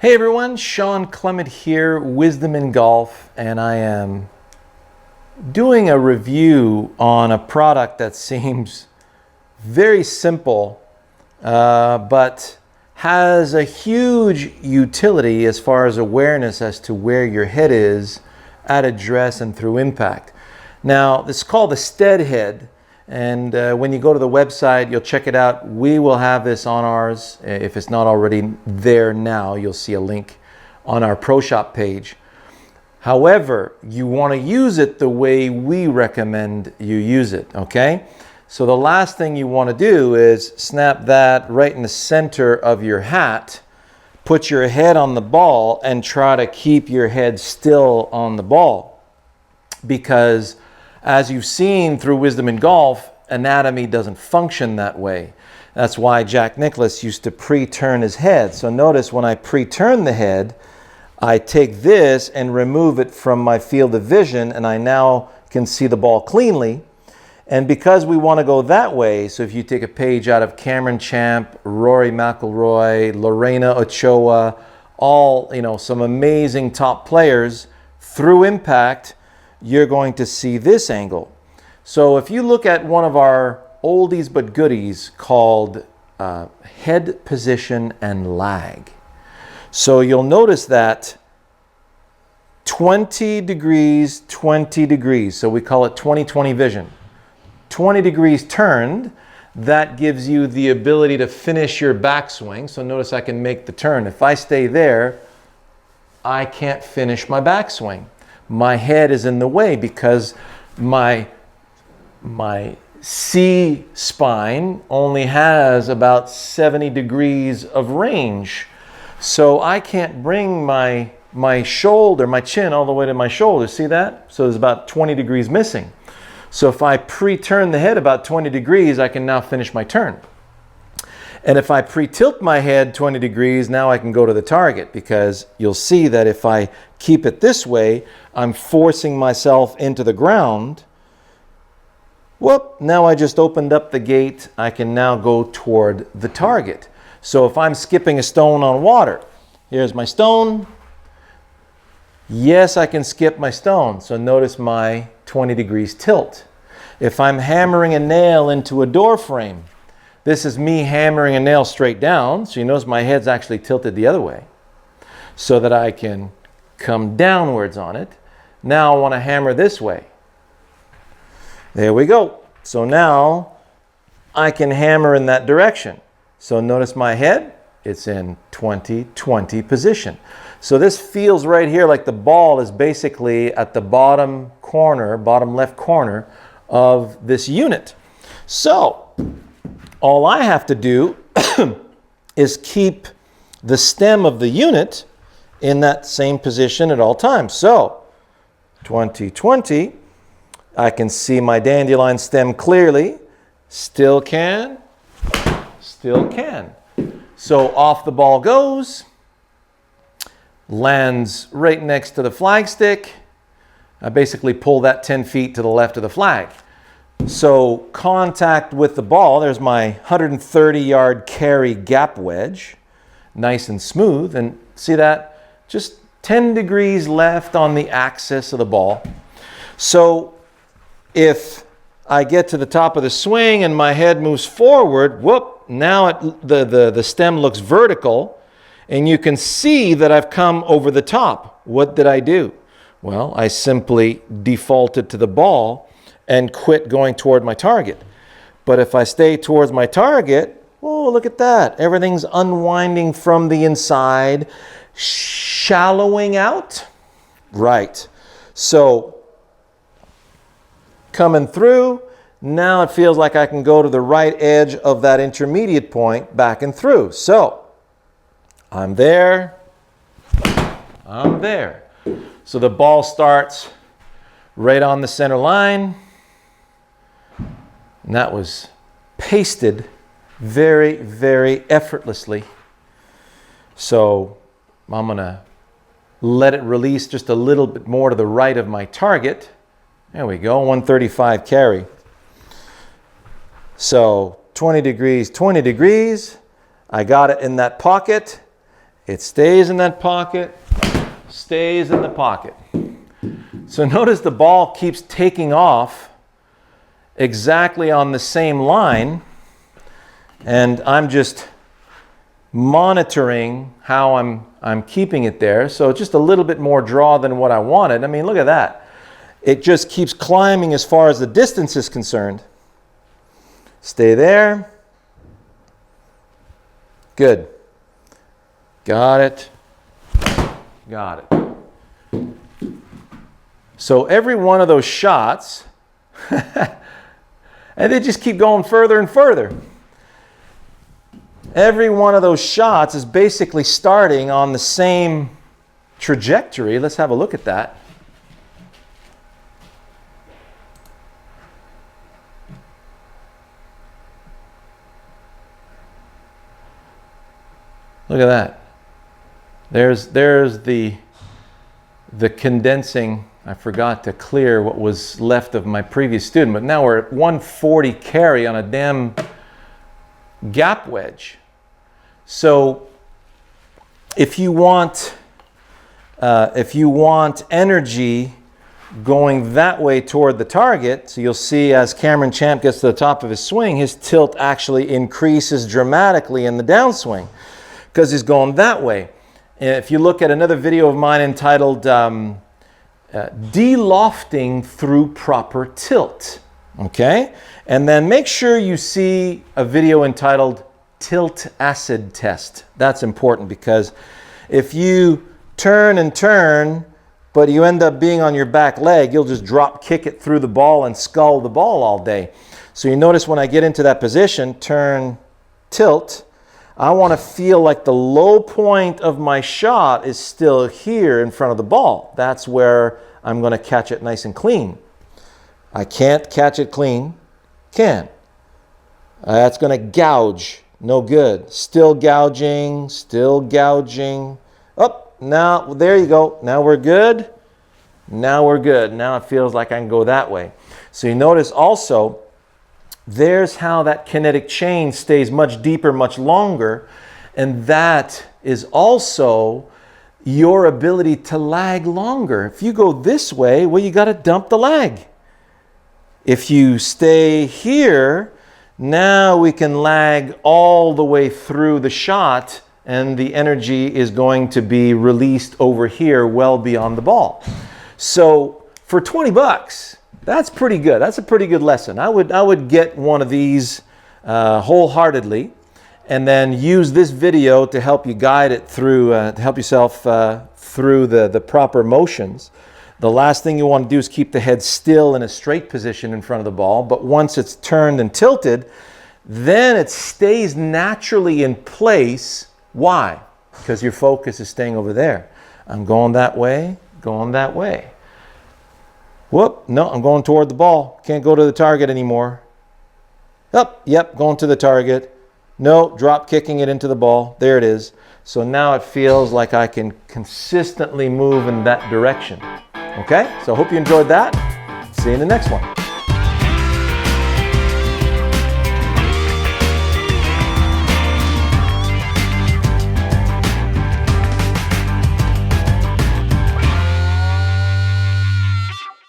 Hey everyone, Shawn Clement here, Wisdom in Golf, and I am doing a review on a product that seems very simple, but has a huge utility as far as awareness as to where your head is at address and through impact. Now, this is called the Stead-Head. And when you go to the website, you'll check it out. We will have this on ours. If it's not already there now, you'll see a link on our Pro Shop page. However, you want to use it the way we recommend you use it, okay? So the last thing you want to do is snap that right in the center of your hat, put your head on the ball, and try to keep your head still on the ball. Because as you've seen through Wisdom in Golf, anatomy doesn't function that way. That's why Jack Nicklaus used to pre-turn his head. So notice when I pre-turn the head, I take this and remove it from my field of vision, and I now can see the ball cleanly. And because we want to go that way, so if you take a page out of Cameron Champ, Rory McIlroy, Lorena Ochoa, all, some amazing top players, through impact, you're going to see this angle. So if you look at one of our oldies but goodies called head position and lag. So you'll notice that 20 degrees, 20 degrees. So we call it 20/20 vision. 20 degrees turned, that gives you the ability to finish your backswing. So notice I can make the turn. If I stay there, I can't finish my backswing. My head is in the way because my C spine only has about 70 degrees of range. So I can't bring my shoulder, my chin all the way to my shoulder. See that? So there's about 20 degrees missing. So if I pre-turn the head about 20 degrees, I can now finish my turn. And if I pre-tilt my head 20 degrees, now I can go to the target, because you'll see that if I keep it this way, I'm forcing myself into the ground. Whoop, now I just opened up the gate. I can now go toward the target. So if I'm skipping a stone on water, here's my stone. Yes, I can skip my stone. So notice my 20 degrees tilt. If I'm hammering a nail into a door frame, this is me hammering a nail straight down. So you notice my head's actually tilted the other way so that I can come downwards on it. Now I want to hammer this way. There we go. So now I can hammer in that direction. So notice my head, it's in 20/20 position. So this feels right here like the ball is basically at the bottom corner, bottom left corner of this unit. So all I have to do is keep the stem of the unit in that same position at all times. So 20/20, I can see my dandelion stem clearly. Still can. So off the ball goes, lands right next to the flagstick. I basically pull that 10 feet to the left of the flag. So contact with the ball, there's my 130-yard carry gap wedge, nice and smooth. And see that? Just 10 degrees left on the axis of the ball. So if I get to the top of the swing and my head moves forward, whoop, now the stem looks vertical, and you can see that I've come over the top. What did I do? Well, I simply defaulted to the ball and quit going toward my target. But if I stay towards my target, oh, look at that. Everything's unwinding from the inside, shallowing out. Right. So coming through, now it feels like I can go to the right edge of that intermediate point, back and through. So I'm there. So the ball starts right on the center line. And that was pasted very, very effortlessly. So I'm going to let it release just a little bit more to the right of my target. There we go, 135 carry. So 20 degrees, 20 degrees. I got it in that pocket. It stays in that pocket, stays in the pocket. So notice the ball keeps taking off exactly on the same line, and I'm just monitoring how I'm keeping it there. So just a little bit more draw than what I wanted. I mean, look at that. It just keeps climbing as far as the distance is concerned. Stay there. Good. Got it. Got it. So every one of those shots, and they just keep going further and further. Every one of those shots is basically starting on the same trajectory. Let's have a look at that. Look at that. There's the condensing. I forgot to clear what was left of my previous student, but now we're at 140 carry on a damn gap wedge. So if you want energy going that way toward the target, so you'll see as Cameron Champ gets to the top of his swing, his tilt actually increases dramatically in the downswing because he's going that way. If you look at another video of mine entitled De-lofting through proper tilt, okay? And then make sure you see a video entitled Tilt Acid Test. That's important because if you turn and turn, but you end up being on your back leg, you'll just drop kick it through the ball and scull the ball all day. So you notice when I get into that position, turn, tilt, I want to feel like the low point of my shot is still here in front of the ball. That's where I'm going to catch it nice and clean. I can't catch it clean. Can. That's going to gouge. No good. Still gouging, still gouging. Oh, now, there you go. Now we're good. Now we're good. Now it feels like I can go that way. So you notice also, there's how that kinetic chain stays much deeper, much longer. And that is also your ability to lag longer. If you go this way, well, you got to dump the lag. If you stay here, now we can lag all the way through the shot and the energy is going to be released over here well beyond the ball. So for 20 bucks, that's pretty good. That's a pretty good lesson. I would get one of these wholeheartedly and then use this video to help you guide it through, to help yourself through the proper motions. The last thing you want to do is keep the head still in a straight position in front of the ball, but once it's turned and tilted, then it stays naturally in place. Why? Because your focus is staying over there. I'm going that way, going that way. Whoop, no, I'm going toward the ball. Can't go to the target anymore. Up, yep, going to the target. No, drop kicking it into the ball. There it is. So now it feels like I can consistently move in that direction. Okay, so I hope you enjoyed that. See you in the next one.